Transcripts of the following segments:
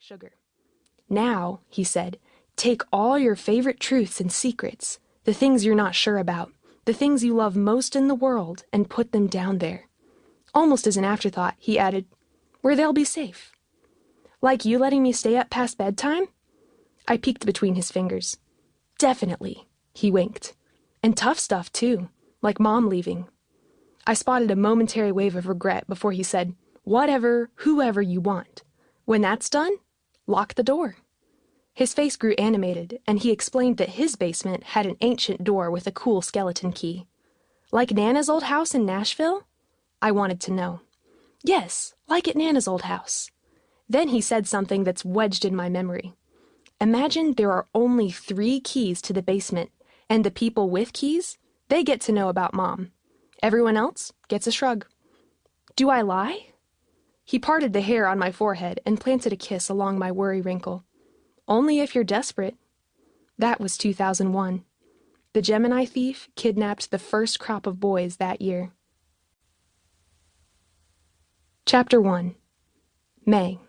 sugar. "Now," he said, "take all your favorite truths and secrets, the things you're not sure about, the things you love most in the world, and put them down there." Almost as an afterthought, he added, "Where they'll be safe." "Like you letting me stay up past bedtime?" I peeked between his fingers. "Definitely," he winked. "And tough stuff, too, like Mom leaving." I spotted a momentary wave of regret before he said, "Whatever, whoever you want. When that's done, lock the door." His face grew animated, and he explained that his basement had an ancient door with a cool skeleton key. "Like Nana's old house in Nashville?" I wanted to know. "Yes, like at Nana's old house." Then he said something that's wedged in my memory. "Imagine there are only 3 keys to the basement, and the people with keys, they get to know about Mom. Everyone else gets a shrug." "Do I lie?" He parted the hair on my forehead and planted a kiss along my worry wrinkle. "Only if you're desperate." That was 2001. The Gemini Thief kidnapped the first crop of boys that year. Chapter 1. May.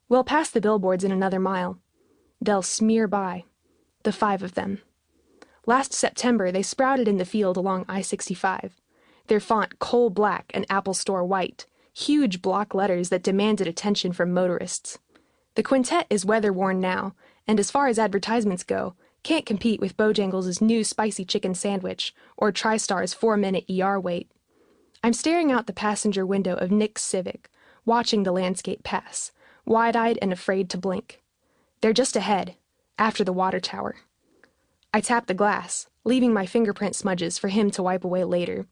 We'll pass the billboards in another mile. They'll smear by. The 5 of them. Last September, they sprouted in the field along I-65. Their font coal black and Apple Store white, huge block letters that demanded attention from motorists. The quintet is weather-worn now, and as far as advertisements go, can't compete with Bojangles' new spicy chicken sandwich or TriStar's 4-minute ER wait. I'm staring out the passenger window of Nick's Civic, watching the landscape pass, wide-eyed and afraid to blink. They're just ahead, after the water tower. I tap the glass, leaving my fingerprint smudges for him to wipe away later.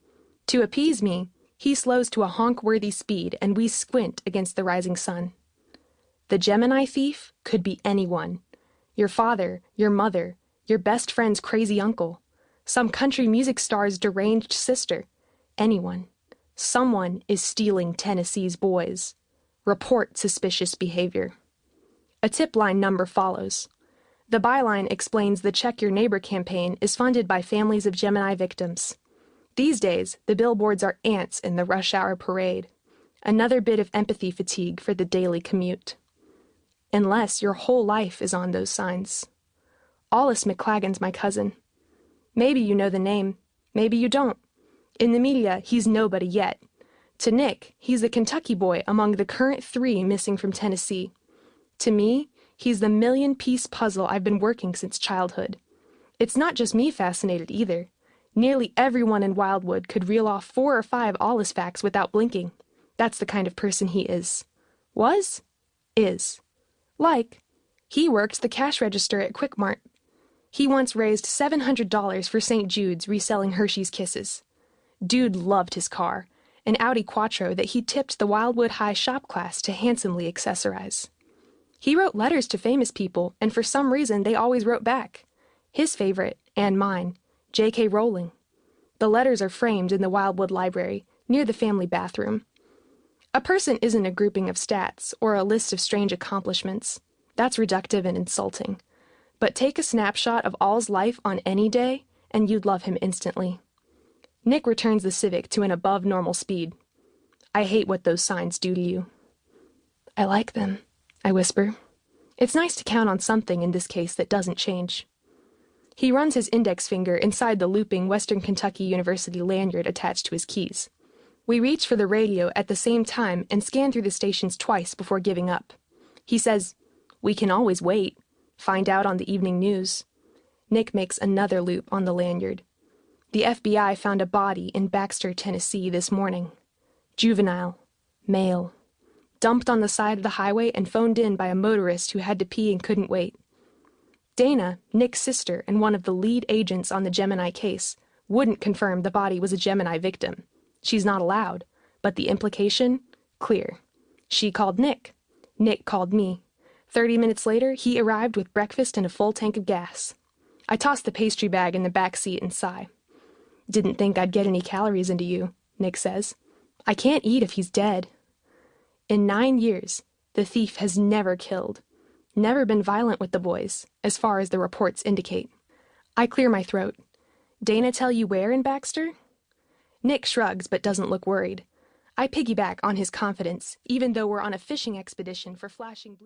To appease me, he slows to a honk-worthy speed, and we squint against the rising sun. The Gemini Thief could be anyone. Your father, your mother, your best friend's crazy uncle, some country music star's deranged sister. Anyone. Someone is stealing Tennessee's boys. Report suspicious behavior. A tip line number follows. The byline explains the Check Your Neighbor campaign is funded by families of Gemini victims. These days, the billboards are ants in the rush hour parade. Another bit of empathy fatigue for the daily commute. Unless your whole life is on those signs. Alice McLagan's my cousin. Maybe you know the name. Maybe you don't. In the media, he's nobody yet. To Nick, he's the Kentucky boy among the current 3 missing from Tennessee. To me, he's the million-piece puzzle I've been working since childhood. It's not just me fascinated either. Nearly everyone in Wildwood could reel off 4 or 5 Alice facts without blinking. That's the kind of person he is. Was? Is. Like, he worked the cash register at Quick Mart. He once raised $700 for St. Jude's reselling Hershey's Kisses. Dude loved his car, an Audi Quattro that he tipped the Wildwood High shop class to handsomely accessorize. He wrote letters to famous people, and for some reason they always wrote back. His favorite, and mine, J.K. Rowling. The letters are framed in the Wildwood Library, near the family bathroom. A person isn't a grouping of stats or a list of strange accomplishments. That's reductive and insulting. But take a snapshot of all's life on any day, and you'd love him instantly. Nick returns the Civic to an above-normal speed. I hate what those signs do to you. I like them, I whisper. It's nice to count on something in this case that doesn't change. He runs his index finger inside the looping Western Kentucky University lanyard attached to his keys. We reach for the radio at the same time and scan through the stations twice before giving up. He says, "We can always wait. Find out on the evening news." Nick makes another loop on the lanyard. The FBI found a body in Baxter, Tennessee this morning. Juvenile. Male. Dumped on the side of the highway and phoned in by a motorist who had to pee and couldn't wait. Dana, Nick's sister and one of the lead agents on the Gemini case, wouldn't confirm the body was a Gemini victim. She's not allowed, but the implication? Clear. She called Nick. Nick called me. 30 minutes later, he arrived with breakfast and a full tank of gas. I tossed the pastry bag in the back seat and sigh. "Didn't think I'd get any calories into you," Nick says. "I can't eat if he's dead." In 9 years, the thief has never killed. Never been violent with the boys, as far as the reports indicate. I clear my throat. "Dana tell you where in Baxter?" Nick shrugs but doesn't look worried. I piggyback on his confidence, even though we're on a fishing expedition for flashing blue...